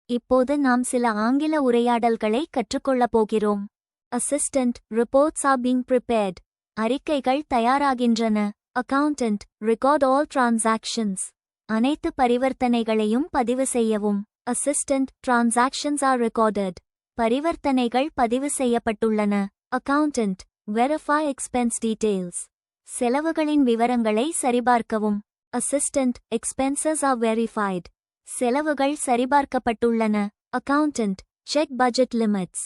இப்போது நாம் சில ஆங்கில உரையாடல்களை கற்றுக்கொள்ளப் போகிறோம். Assistant, reports are being prepared. அறிக்கைகள் தயாராகின்றன. Accountant, record all transactions. அனைத்து பரிவர்த்தனைகளையும் பதிவு செய்யவும். Assistant, transactions are recorded. பரிவர்த்தனைகள் பதிவு செய்யப்பட்டுள்ளன. Accountant, verify expense details. செலவுகளின் விவரங்களை சரிபார்க்கவும். Assistant, expenses are verified. செலவுகள் சரிபார்க்கப்பட்டுள்ளன. Accountant, check budget limits.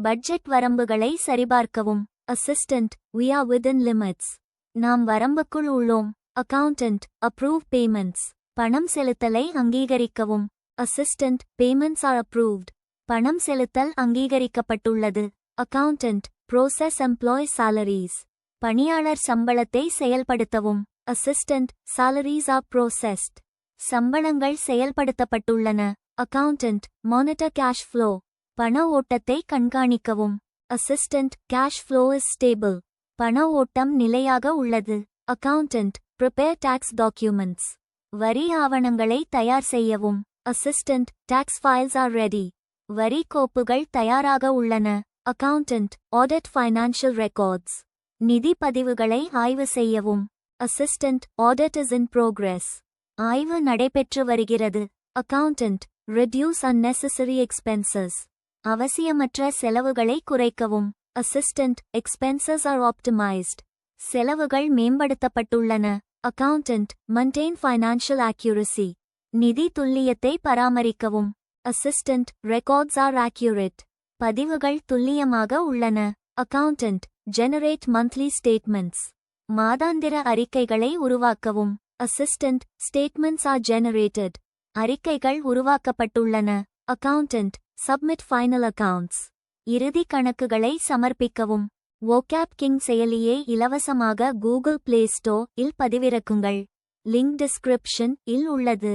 Budget வரம்புகளை சரிபார்க்கவும். Assistant, we are within limits. நாம் வரம்புக்குள் உள்ளோம். Accountant, approve payments. பணம் செலுத்தலை அங்கீகரிக்கவும். Assistant, payments are approved. பணம் செலுத்தல் அங்கீகரிக்கப்பட்டுள்ளது. Accountant, process employee salaries. பணியாளர் சம்பளத்தை செயல்படுத்தவும். Assistant, salaries are processed. சம்பளங்கள் செயல்படுத்தப்பட்டுள்ளன. Accountant, monitor cash flow. பண ஓட்டத்தை கண்காணிக்கவும். Assistant, cash flow is stable. பண ஓட்டம் நிலையாக உள்ளது. Accountant, prepare tax documents. வரி ஆவணங்களை தயார் செய்யவும். Assistant, tax files are ready. வரி கோப்புகள் தயாராக உள்ளன. Accountant, audit financial records. நிதி பதிவுகளை ஆய்வு செய்யவும். Assistant, audit is in progress. ஆய்வு நடைபெற்று வருகிறது. Accountant, reduce unnecessary expenses. அவசியமற்ற செலவுகளை குறைக்கவும். Assistant, expenses are optimised. செலவுகள் மேம்படுத்தப்பட்டுள்ளன. Accountant, maintain financial accuracy. நிதி துல்லியத்தை பராமரிக்கவும். Assistant, records are accurate. பதிவுகள் துல்லியமாக உள்ளன. Accountant, generate monthly statements. மாதாந்திர அறிக்கைகளை உருவாக்கவும். Assistant, statements are generated. அறிக்கைகள் உருவாக்கப்பட்டுள்ளன. Accountant, submit final accounts. இறுதி கணக்குகளை சமர்ப்பிக்கவும். வோகாப் கிங் செயலியை இலவசமாக கூகுள் பிளே ஸ்டோர் இல் பதிவிறக்குங்கள். லிங்க் டிஸ்கிரிப்ஷன் இல் உள்ளது.